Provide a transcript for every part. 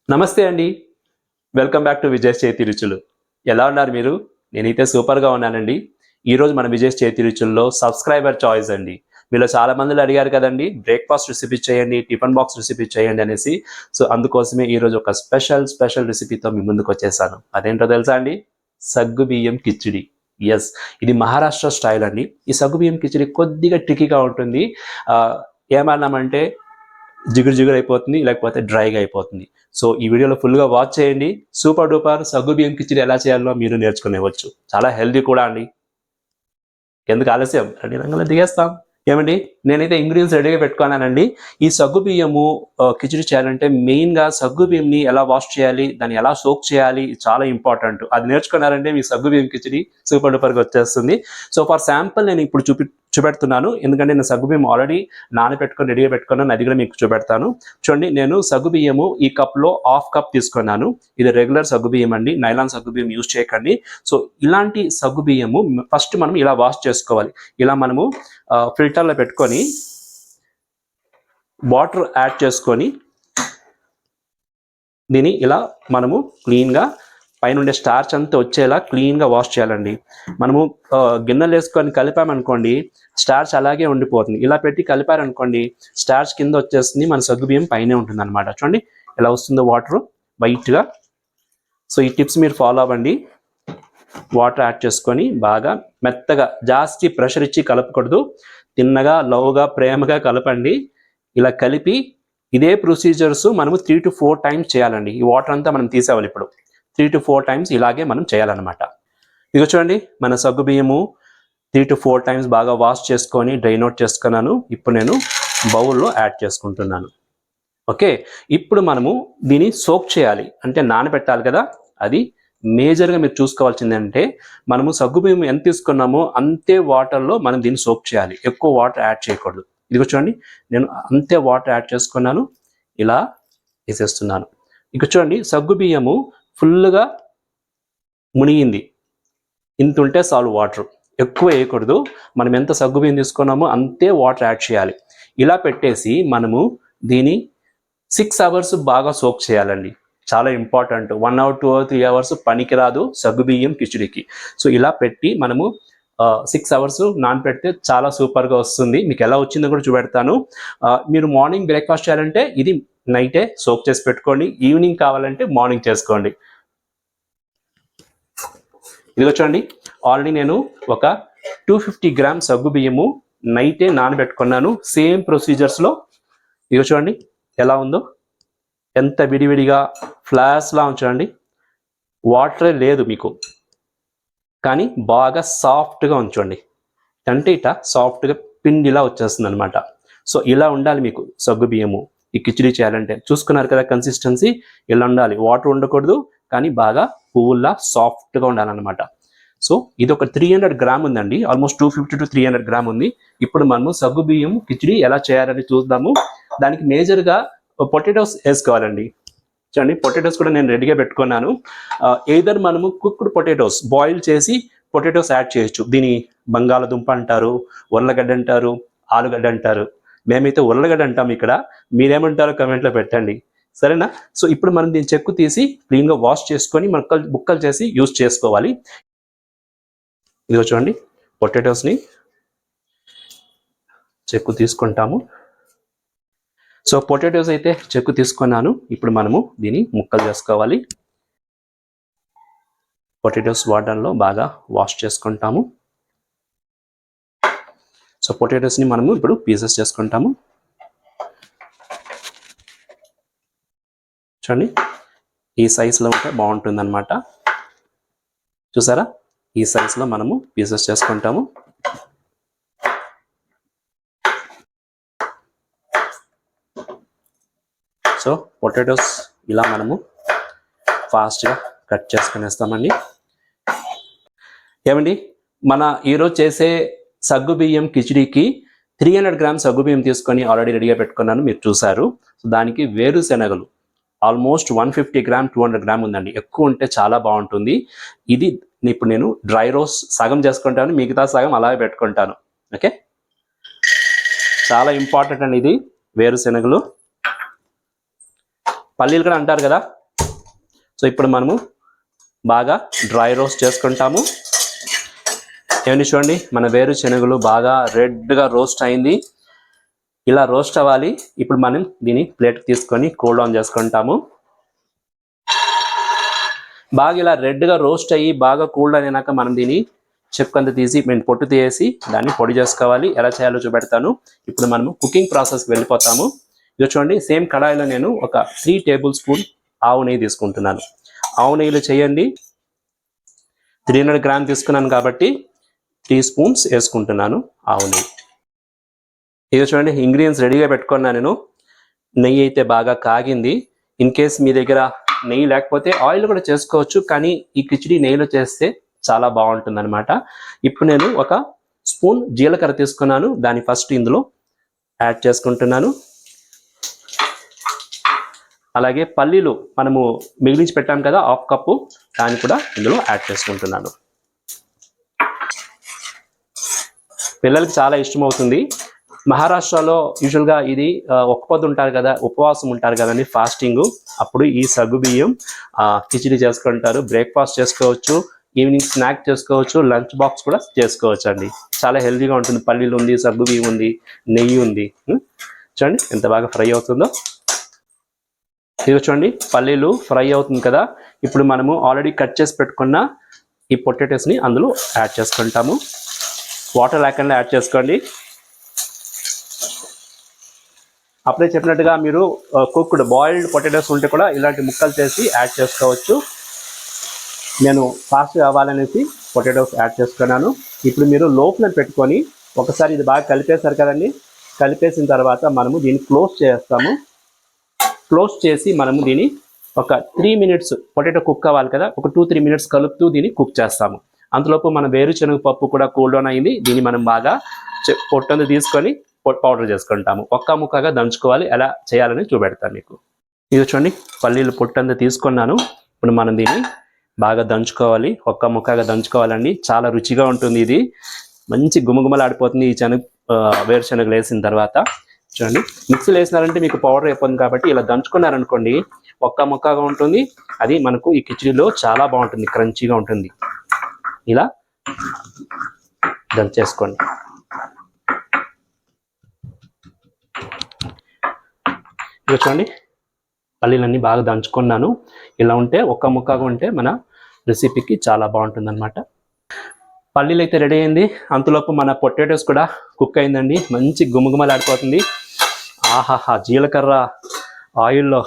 నమస్తే అండి. Welcome back to Vijay's చేతి రుచులు. ఎలా ఉన్నారు మీరు? నేనైతే సూపర్‌గా ఉన్నానండి. ఈరోజు మన విజయ్స్ చేతి రుచుల్లో సబ్స్క్రైబర్ చాయిస్ అండి. మీలో చాలా మందిలో అడిగారు కదండీ! బ్రేక్‌ఫాస్ట్ రెసిపీ చేయండి, టిఫిన్ బాక్స్ రెసిపీ చేయండి అనేసి. సో, అందుకోసమే ఈరోజు ఒక స్పెషల్ రెసిపీతో మీ ముందుకొచ్చేసాను. అదేంటో తెలుసా అండి? సగ్గుబియ్యం కిచిడి. యెస్. ఇది మహారాష్ట్ర స్టైల్ అండి. ఈ సగ్గుబియ్యం కిచిడి కొద్దిగా ట్రిక్కీగా ఉంటుంది. ఆహ్, ఏమన్నామంటే జిగురు జిగురు అయిపోతుంది, లేకపోతే డ్రైగా అయిపోతుంది. సో ఈ వీడియోలో ఫుల్గా వాచ్ చేయండి. సూపర్ డూపర్ సగ్గుబియ్యం కిచిడి ఎలా చేయాలో మీరు నేర్చుకునేవచ్చు. చాలా హెల్దీ కూడా అండి. ఎందుకు ఆలస్యం, రండి రంగంలో దిగేస్తాం. ఏమండి, నేనైతే ఇంగ్రీడియంట్స్ రెడీగా పెట్టుకున్నానండి. ఈ సగ్గుబియ్యము కిచిడి చేయాలంటే మెయిన్గా సగ్గుబియ్యంని ఎలా వాష్ చేయాలి, దాన్ని ఎలా సోక్ చేయాలి, చాలా ఇంపార్టెంట్. అది నేర్చుకున్నారంటే మీ సగ్గుబియ్యం కిచిడి సూపర్ డూపర్గా వచ్చేస్తుంది. సో ఫర్ శాంపుల్ నేను ఇప్పుడు చూపెడుతున్నాను, ఎందుకంటే నేను సగ్గుబియ్యం ఆల్రెడీ నానబెట్టుకొని రెడీగా పెట్టుకున్నాను. అది కూడా మీకు చూపెడతాను. చూడండి, నేను సగ్గుబియ్యము ఈ కప్లో హాఫ్ కప్ తీసుకున్నాను. ఇది రెగ్యులర్ సగ్గుబియ్యం అండి, నైలాన్ సగ్గుబియ్యం యూజ్ చేయకండి. సో ఇలాంటి సగ్గుబియ్యము ఫస్ట్ మనం ఇలా వాష్ చేసుకోవాలి. ఇలా మనము ఫిల్టర్లో పెట్టుకొని వాటర్ యాడ్ చేసుకొని దీన్ని ఇలా మనము క్లీన్గా పైన స్టార్చ్ అంతా వచ్చేలా క్లీన్గా వాష్ చేయాలండి. మనము గిన్నెలు వేసుకొని కలిపామనుకోండి, స్టార్చ్ అలాగే ఉండిపోతుంది. ఇలా పెట్టి కలిపారనుకోండి, స్టార్చ్ కింద వచ్చేస్తుంది, మన సగ్గుబియ్యం పైనే ఉంటుంది అనమాట. చూడండి ఎలా వస్తుందో వాటర్ వైట్గా. సో ఈ టిప్స్ మీరు ఫాలో అవ్వండి. వాటర్ యాడ్ చేసుకొని బాగా మెత్తగా, జాస్తి ప్రెషర్ ఇచ్చి కలపకూడదు, తిన్నగా లవ్గా ప్రేమగా కలపండి. ఇలా కలిపి ఇదే ప్రొసీజర్స్ మనము 3 to 4 టైమ్స్ చేయాలండి. ఈ వాటర్ అంతా మనం తీసేవాలి. ఇప్పుడు 3 to 4 టైమ్స్ ఇలాగే మనం చేయాలన్నమాట. ఇదిగో చూడండి, మన సగ్గుబియ్యము 3 to 4 టైమ్స్ బాగా వాష్ చేసుకొని డ్రైన్ అవుట్ చేసుకున్నాను. ఇప్పుడు నేను బౌల్లో యాడ్ చేసుకుంటున్నాను. ఓకే, ఇప్పుడు మనము దీన్ని సోక్ చేయాలి, అంటే నానబెట్టాలి కదా. అది మేజర్గా మీరు చూసుకోవాల్సింది అంటే, మనము సగ్గుబియ్యం ఎంత తీసుకున్నామో అంతే వాటర్లో మనం దీన్ని సోక్ చేయాలి. ఎక్కువ వాటర్ యాడ్ చేయకూడదు. ఇదిగో చూడండి, నేను అంతే వాటర్ యాడ్ చేసుకున్నాను, ఇలా వేసేస్తున్నాను. ఇక చూడండి, సగ్గుబియ్యము ఫుల్గా మునిగింది. ఇంత ఉంటే చాలు వాటర్, ఎక్కువ వేయకూడదు. మనం ఎంత సగ్గుబియ్యం తీసుకున్నామో అంతే వాటర్ యాడ్ చేయాలి. ఇలా పెట్టేసి మనము దీన్ని 6 hours బాగా సోక్ చేయాలండి. చాలా ఇంపార్టెంట్. 1 hour 2 hour 3 hours పనికిరాదు సగ్గుబియ్యం కిచిడికి. సో ఇలా పెట్టి మనము 6 hours నానబెడితే చాలా సూపర్గా వస్తుంది. మీకు ఎలా వచ్చిందో కూడా చూపెడతాను. మీరు మార్నింగ్ బ్రేక్ఫాస్ట్ చేయాలంటే ఇది నైటే సోక్ చేసి పెట్టుకోండి. ఈవినింగ్ కావాలంటే మార్నింగ్ చేసుకోండి. ఇదిగో చూడండి, ఆల్రెడీ నేను ఒక 250 grams సగ్గుబియ్యము నైటే నానబెట్టుకున్నాను. సేమ్ ప్రొసీజర్స్లో ఇదిగో చూడండి ఎలా ఉందో, ఎంత విడివిడిగా ఫ్లాష్లా ఉంచండి. వాటరే లేదు మీకు, కానీ బాగా సాఫ్ట్గా ఉంచండి. అంటే ఇట సాఫ్ట్గా పిండిలా వచ్చేస్తుంది అనమాట. సో ఇలా ఉండాలి మీకు సగ్గుబియ్యము ఈ కిచిడి చేయాలంటే. చూసుకున్నారు కదా కన్సిస్టెన్సీ, ఇలా ఉండాలి. వాటర్ ఉండకూడదు, కానీ బాగా పువ్వుల్లా సాఫ్ట్గా ఉండాలన్నమాట. సో ఇది ఒక 300 grams ఉందండి, ఆల్మోస్ట్ 250 to 300 grams ఉంది. ఇప్పుడు మనము సగ్గుబియ్యం కిచిడి ఎలా చేయాలని చూద్దాము. దానికి మేజర్గా పొటాటోస్ వేసుకోవాలండి. చూడండి, పొటాటోస్ కూడా నేను రెడీగా పెట్టుకున్నాను. ఎయిదర్ మనము కుక్డ్ పొటాటోస్ బాయిల్ చేసి పొటాటోస్ యాడ్ చేయొచ్చు. దీని బంగాళదుంప అంటారు, ఉర్లగడ్డ అంటారు, ఆలుగడ్డ అంటారు. మేమైతే ఉర్లగడ్డ అంటాం ఇక్కడ. మీరేమంటారో కమెంట్లో పెట్టండి, సరేనా? సో ఇప్పుడు మనం దీన్ని చెక్కు తీసి క్లీన్గా వాష్ చేసుకొని ముక్కలు చేసి యూజ్ చేసుకోవాలి. ఇదిగో చూడండి, పొటాటోస్ని చెక్కు తీసుకుంటాము. సో పొటాటోస్ అయితే చెక్కు తీసుకున్నాను. ఇప్పుడు మనము దీన్ని ముక్కలు చేసుకోవాలి. పొటాటోస్ వాటర్లో బాగా వాష్ చేసుకుంటాము. సో పొటాటోస్ని మనము ఇప్పుడు పీసెస్ చేసుకుంటాము. చూడండి, ఈ సైజులో ఉంటే బాగుంటుంది అనమాట. చూసారా, ఈ సైజులో మనము పీసెస్ చేసుకుంటాము. సో పొటాటోస్ ఇలా మనము ఫాస్ట్గా కట్ చేసుకునేస్తామండి. ఏమండి, మన ఈరోజు చేసే సగ్గుబియ్యం కిచిడికి 300 grams సగ్గుబియ్యం తీసుకొని ఆల్రెడీ రెడీగా పెట్టుకున్నాను, మీరు చూసారు. సో దానికి వేరుశెనగలు ఆల్మోస్ట్ 150 grams 200 grams ఉందండి. ఎక్కువ ఉంటే చాలా బాగుంటుంది. ఇది ఇప్పుడు నేను డ్రై రోస్ట్ సగం చేసుకుంటాను, మిగతా సగం అలాగే పెట్టుకుంటాను. ఓకే, చాలా ఇంపార్టెంట్ అండి ఇది వేరుశెనగలు. పల్లీలు కూడా అంటారు కదా. సో ఇప్పుడు మనము బాగా డ్రై రోస్ట్ చేసుకుంటాము. ఏమండి చూడండి, మన వేరుశనగలు బాగా రెడ్గా రోస్ట్ అయింది. ఇలా రోస్ట్ అవ్వాలి. ఇప్పుడు మనం దీన్ని ప్లేట్కి తీసుకొని కూల్ డౌన్ చేసుకుంటాము. బాగా ఇలా రెడ్గా రోస్ట్ అయ్యి బాగా కూల్ డౌన్ అయినాక మనం దీన్ని చెక్కంతా తీసి పొట్టు తీసి దాన్ని పొడి చేసుకోవాలి. ఎలా చేయాలో చూపెడతాను. ఇప్పుడు మనము కుకింగ్ ప్రాసెస్కి వెళ్ళిపోతాము. ఇది చూడండి, సేమ్ కడాయిలో నేను ఒక 3 టేబుల్ స్పూన్ ఆవు నెయ్యి తీసుకుంటున్నాను. ఆవు నెయ్యిలో చేయండి. 300 గ్రామ్ తీసుకున్నాను కాబట్టి 3 స్పూన్స్ వేసుకుంటున్నాను ఆవు నెయ్యి. ఇది చూడండి, ఇంగ్రీడియంట్స్ రెడీగా పెట్టుకున్నాను నేను. నెయ్యి అయితే బాగా కాగింది. ఇన్ కేస్ మీ దగ్గర నెయ్యి లేకపోతే ఆయిల్ కూడా చేసుకోవచ్చు, కానీ ఈ కిచిడి నెయ్యిలో చేస్తే చాలా బాగుంటుంది అనమాట. ఇప్పుడు నేను ఒక స్పూన్ జీలకర్ర తీసుకున్నాను. దాన్ని ఫస్ట్ ఇందులో యాడ్ చేసుకుంటున్నాను. అలాగే పల్లీలు మనము మిగిలించి పెట్టాం కదా, 1/2 కప్పు, దాన్ని కూడా ఇందులో యాడ్ చేసుకుంటున్నాను. పిల్లలకి చాలా ఇష్టం అవుతుంది. మహారాష్ట్రలో యూజువల్గా ఇది ఒక్క పొద్దు ఉంటారు కదా, ఉపవాసం ఉంటారు కదండి, ఫాస్టింగ్. అప్పుడు ఈ సగ్గు బియ్యం కిచిడి చేసుకుంటారు. బ్రేక్ఫాస్ట్ చేసుకోవచ్చు, ఈవినింగ్ స్నాక్ చేసుకోవచ్చు, లంచ్ బాక్స్ కూడా చేసుకోవచ్చు అండి. చాలా హెల్తీగా ఉంటుంది. పల్లీలు ఉంది, సగ్గు బియ్యం ఉంది, నెయ్యి ఉంది. చూడండి ఎంత బాగా ఫ్రై అవుతుందో. ఇది చూడండి, పల్లీలు ఫ్రై అవుతుంది కదా. ఇప్పుడు మనము ఆల్రెడీ కట్ చేసి పెట్టుకున్న ఈ పొటాటోస్ని అందులో యాడ్ చేసుకుంటాము. వాటర్ లేకుండా యాడ్ చేసుకోండి. అప్పుడే చెప్పినట్టుగా మీరు కుక్డ్ బాయిల్డ్ పొటాటోస్ ఉంటే కూడా ఇలాంటి ముక్కలు చేసి యాడ్ చేసుకోవచ్చు. నేను ఫాస్ట్గా అవ్వాలనేసి పొటాటోస్ యాడ్ చేసుకున్నాను. ఇప్పుడు మీరు లో ఫ్లేమ్ పెట్టుకొని ఒకసారి ఇది బాగా కలిపేశారు కదండి. కలిపేసిన తర్వాత మనము దీన్ని క్లోజ్ చేస్తాము. క్లోజ్ చేసి మనము దీన్ని ఒక 3 మినిట్స్, పొటాటో కుక్ అవ్వాలి కదా, ఒక 2-3 మినిట్స్ కలుపుతూ దీన్ని కుక్ చేస్తాము. అంతలోపు మన వేరుశనగ పప్పు కూడా కూల్ డౌన్ అయింది. దీన్ని మనం బాగా పొట్టందు తీసుకొని పౌడర్ చేసుకుంటాము. ఒక్క ముక్కగా దంచుకోవాలి. ఎలా చేయాలని చూపెడతాను మీకు. ఇది చూడండి, పల్లీలు పొట్టంతా తీసుకున్నాను. ఇప్పుడు మనం దీన్ని బాగా దంచుకోవాలి. ఒక్క ముక్కగా దంచుకోవాలండి. చాలా రుచిగా ఉంటుంది. ఇది మంచి గుమగుమలాడిపోతుంది ఈ వేరుశనగలు వేసిన తర్వాత. చూడండి, మిక్సీలో వేసినారంటే మీకు పౌడర్ అయిపోతుంది కాబట్టి ఇలా దంచుకున్నారనుకోండి, ఒక్క ముక్కగా ఉంటుంది. అది మనకు ఈ కిచిడిలో చాలా బాగుంటుంది, క్రంచీగా ఉంటుంది. ఇలా దంచేసుకోండి. ఇక చూడండి, పల్లీలన్నీ బాగా దంచుకున్నాను. ఇలా ఉంటే ఒక్క ముక్కగా ఉంటే మన రెసిపీకి చాలా బాగుంటుంది అనమాట. పల్లీలు అయితే రెడీ అయింది. అంతలోపు మన పొటాటోస్ కూడా కుక్ అయిందండి. మంచి గుమగుమలాడిపోతుంది. ఆహాహా, జీలకర్ర ఆయిల్లో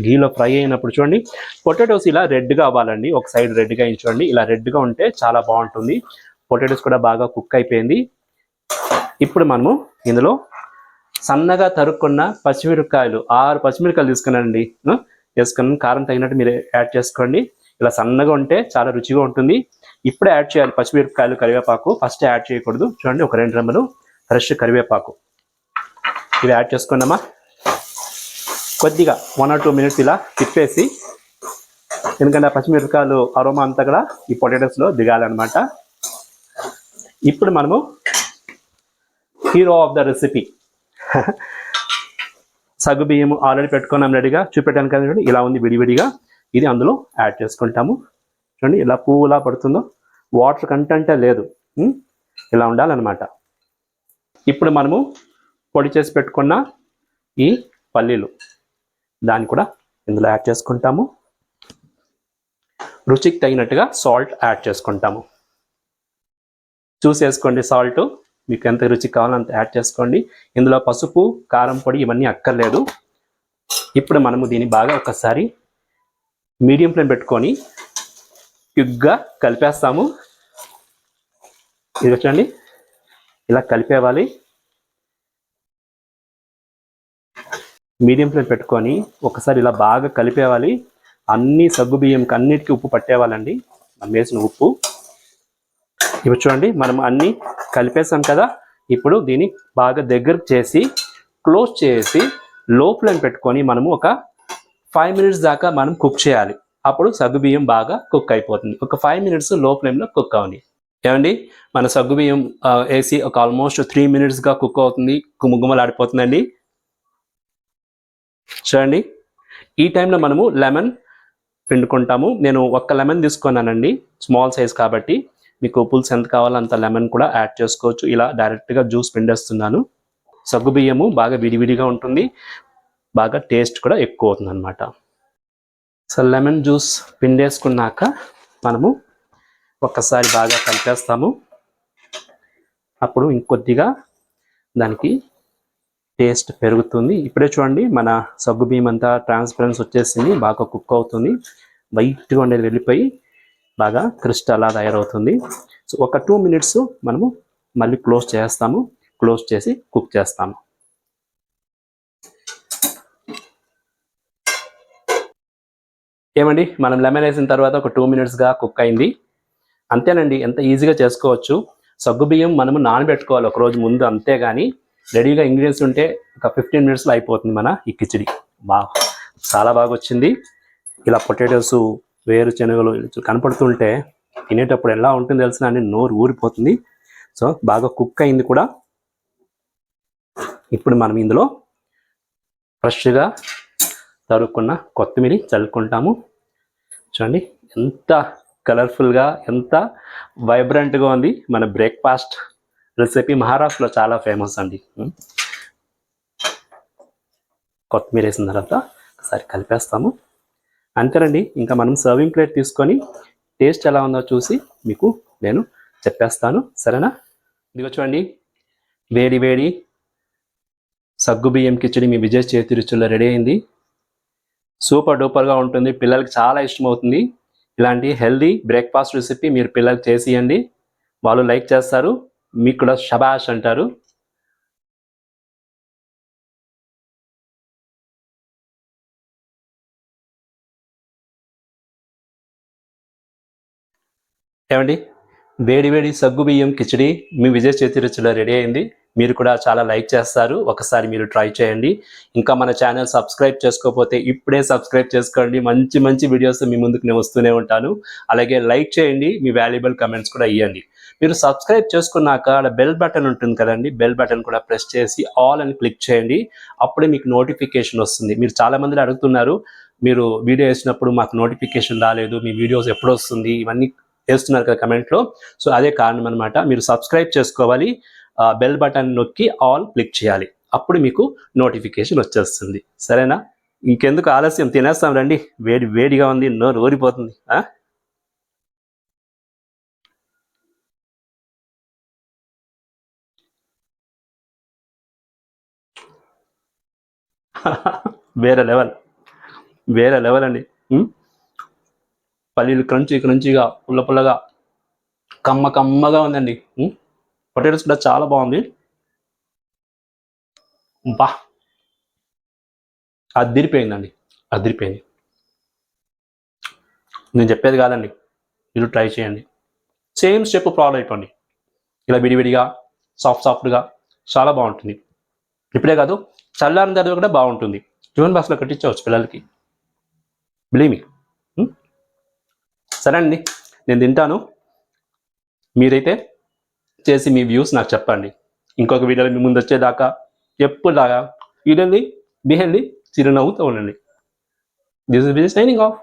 గీలో ఫ్రై అయినప్పుడు చూడండి, పొటాటోస్ ఇలా రెడ్గా అవ్వాలండి. ఒక సైడ్ రెడ్గా చూడండి, ఇలా రెడ్గా ఉంటే చాలా బాగుంటుంది. పొటాటోస్ కూడా బాగా కుక్ అయిపోయింది. ఇప్పుడు మనము ఇందులో సన్నగా తరుక్కున్న పచ్చిమిరపకాయలు 6 పచ్చిమిరపకాయలు తీసుకున్నానండి. వేసుకున్నాను. కారం తగినట్టు మీరు యాడ్ చేసుకోండి. ఇలా సన్నగా ఉంటే చాలా రుచిగా ఉంటుంది. ఇప్పుడే యాడ్ చేయాలి పచ్చిమిరపకాయలు, కరివేపాకు. ఫస్ట్ యాడ్ చేయకూడదు. చూడండి, ఒక 2 రెమ్మలు ఫ్రెష్ కరివేపాకు ఇవి యాడ్ చేసుకున్నామా. కొద్దిగా 1 or 2 మినిట్స్ ఇలా తిప్పేసి, ఎందుకంటే ఆ పచ్చిమిరపకాయలు అరోమా అంతా కూడా ఈ పొటాటోస్లో దిగాలన్నమాట. ఇప్పుడు మనము హీరో ఆఫ్ ద రెసిపీ సగ్గు బియ్యం ఆల్రెడీ పెట్టుకున్నాం రెడీగా, చూపెట్టాను కదండి. ఇలా ఉంది విడివిడిగా. ఇది అందులో యాడ్ చేసుకుంటాము. చూడండి ఇలా పువ్వులా పడుతుందో, వాటర్ కంటెంటే లేదు. ఇలా ఉండాలన్నమాట. ఇప్పుడు మనము పొడి చేసి పెట్టుకున్న ఈ పల్లీలు దాన్ని కూడా ఇందులో యాడ్ చేసుకుంటాము. రుచికి తగినట్టుగా సాల్ట్ యాడ్ చేసుకుంటాము. చూసేసుకోండి, సాల్ట్ మీకు ఎంత రుచి కావాలో అంత యాడ్ చేసుకోండి. ఇందులో పసుపు, కారం పొడి ఇవన్నీ అక్కర్లేదు. ఇప్పుడు మనము దీన్ని బాగా ఒకసారి మీడియం ఫ్లేమ్ పెట్టుకొని క్విక్గా కలిపేస్తాము. ఇది చూడండి, ఇలా కలిపేవాలి. మీడియం ఫ్లేమ్ పెట్టుకొని ఒకసారి ఇలా బాగా కలిపేవాలి. అన్ని సగ్గు బియ్యంకి అన్నిటికీ ఉప్పు పట్టేవాలండి, మనం వేసిన ఉప్పు. ఇవి చూడండి, మనం అన్నీ కలిపేసాం కదా. ఇప్పుడు దీన్ని బాగా దగ్గరకు చేసి క్లోజ్ చేసి లో ఫ్లేమ్ పెట్టుకొని మనము ఒక 5 మినిట్స్ దాకా మనం కుక్ చేయాలి. అప్పుడు సగ్గు బియ్యం బాగా కుక్ అయిపోతుంది. ఒక 5 మినిట్స్ లో ఫ్లేమ్లో కుక్ అవ్వండి. ఏమండి, మన సగ్గు బియ్యం వేసి ఒక ఆల్మోస్ట్ 3 మినిట్స్గా కుక్ అవుతుంది. గుమగుమలాడిపోతుందండి. చూడండి, ఈ టైంలో మనము లెమన్ పిండుకుంటాము. నేను ఒక్క లెమన్ తీసుకున్నానండి, స్మాల్ సైజ్ కాబట్టి. మీకు పులుసు ఎంత కావాలో అంత లెమన్ కూడా యాడ్ చేసుకోవచ్చు. ఇలా డైరెక్ట్గా జ్యూస్ పిండేస్తున్నాను. సగ్గుబియ్యము బాగా విడివిడిగా ఉంటుంది, బాగా టేస్ట్ కూడా ఎక్కువ అవుతుంది అనమాట. సో లెమన్ జ్యూస్ పిండేసుకున్నాక మనము ఒక్కసారి బాగా కలిపేస్తాము. అప్పుడు ఇంకొద్దిగా దానికి టేస్ట్ పెరుగుతుంది. ఇప్పుడే చూడండి మన సగ్గుబియ్యం అంతా ట్రాన్స్పరెన్స్ వచ్చేసింది, బాగా కుక్ అవుతుంది. వైట్గా ఉండేది వెళ్ళిపోయి బాగా క్రిస్టల్ అలా తయారవుతుంది. సో ఒక 2 minutes మనము మళ్ళీ క్లోజ్ చేస్తాము. క్లోజ్ చేసి కుక్ చేస్తాము. ఏమండి, మనం లెమన్ వేసిన తర్వాత ఒక 2 minutesగా కుక్ అయింది. అంతేనండి, ఎంత ఈజీగా చేసుకోవచ్చు. సగ్గుబియ్యం మనము నానబెట్టుకోవాలి ఒక రోజు ముందు, అంతేగాని రెడీగా ఇంగ్రీడియంట్స్ ఉంటే ఒక 15 minutesలో అయిపోతుంది మన ఈ కిచిడి. చాలా బాగా వచ్చింది. ఇలా పొటాటోస్, వేరుశనగలు కనపడుతుంటే తినేటప్పుడు ఎలా ఉంటుంది తెలిసిన అని నోరు ఊరిపోతుంది. సో బాగా కుక్ అయింది కూడా. ఇప్పుడు మనం ఇందులో ఫ్రెష్గా తరుక్కున్న కొత్తిమీర చల్లుకుంటాము. చూడండి ఎంత కలర్ఫుల్గా, ఎంత వైబ్రెంట్గా ఉంది. మన బ్రేక్ఫాస్ట్ రెసిపీ మహారాష్ట్రలో చాలా ఫేమస్ అండి. కొత్తిమీర వేసిన తర్వాత ఒకసారి కలిపేస్తాము. అంతేనండి, ఇంకా మనం సర్వింగ్ ప్లేట్ తీసుకొని టేస్ట్ ఎలా ఉందో చూసి మీకు నేను చెప్పేస్తాను, సరేనా? ఇదిగో చూడండి, వేడి వేడి సగ్గుబియ్యం కిచిడి మీ విజయ్ చేతి రుచుల్లో రెడీ అయింది. సూపర్ డూపర్గా ఉంటుంది, పిల్లలకి చాలా ఇష్టమవుతుంది. ఇలాంటి హెల్దీ బ్రేక్ఫాస్ట్ రెసిపీ మీరు పిల్లలకి చేసి ఇవ్వండి, వాళ్ళు లైక్ చేస్తారు, మీకు కూడా షబాష్ అంటారు. ఏమండి, వేడి వేడి సగ్గుబియ్యం కిచిడి మీ విజయ్ చేతి రుచిలో రెడీ అయింది. మీరు కూడా చాలా లైక్ చేస్తారు, ఒకసారి మీరు ట్రై చేయండి. ఇంకా మన ఛానల్ సబ్స్క్రైబ్ చేసుకోకపోతే ఇప్పుడే సబ్స్క్రైబ్ చేసుకోండి. మంచి మంచి వీడియోస్ మీ ముందుకు నేను వస్తూనే ఉంటాను. అలాగే లైక్ చేయండి, మీ వాల్యుబుల్ కమెంట్స్ కూడా ఇవ్వండి. మీరు సబ్స్క్రైబ్ చేసుకున్నాక బెల్ బటన్ ఉంటుంది కదండి, బెల్ బటన్ కూడా ప్రెస్ చేసి ఆల్ అని క్లిక్ చేయండి. అప్పుడే మీకు నోటిఫికేషన్ వస్తుంది. మీరు చాలామంది అడుగుతున్నారు, మీరు వీడియో వేసినప్పుడు మాకు నోటిఫికేషన్ రాలేదు, మీ వీడియోస్ ఎప్పుడు వస్తుంది, ఇవన్నీ వేస్తున్నారు కదా కమెంట్లో. సో అదే కారణం అనమాట. మీరు సబ్స్క్రైబ్ చేసుకోవాలి, బెల్ బటన్ నొక్కి ఆల్ క్లిక్ చేయాలి, అప్పుడు మీకు నోటిఫికేషన్ వచ్చేస్తుంది, సరేనా? ఇంకెందుకు ఆలస్యం, తినేస్తాం రండి. వేడి వేడిగా ఉంది, నోరు ఊరిపోతుంది. వేరే లెవెల్, వేరే లెవెల్ అండి. పల్లీలు క్రంచీగా, పుల్ల పుల్లగా, కమ్మగా ఉందండి. పొటాటోస్ కూడా చాలా బాగుంది. బా, అదిరిపోయిందండి, అదిరిపోయింది. నేను చెప్పేది కాదండి, మీరు ట్రై చేయండి. సేమ్ స్టెప్ ఫాలో అయిపోండి. ఇలా విడివిడిగా సాఫ్ట్గా చాలా బాగుంటుంది. ఇప్పుడే కాదు, చల్లారిన తర్వాత కూడా బాగుంటుంది. టిఫిన్ బాక్స్లో కట్టించవచ్చు పిల్లలకి, బిలీవ్ మీ. సరే అండి, నేను తింటాను, మీరైతే చేసి మీ వ్యూస్ నాకు చెప్పండి. ఇంకొక వీడియోలో మీ ముందు వచ్చేదాకా ఎప్పుడులాగా ఈడెళ్ళి బిహెల్ది చిరునవ్వుతో ఉండండి. This is signing off.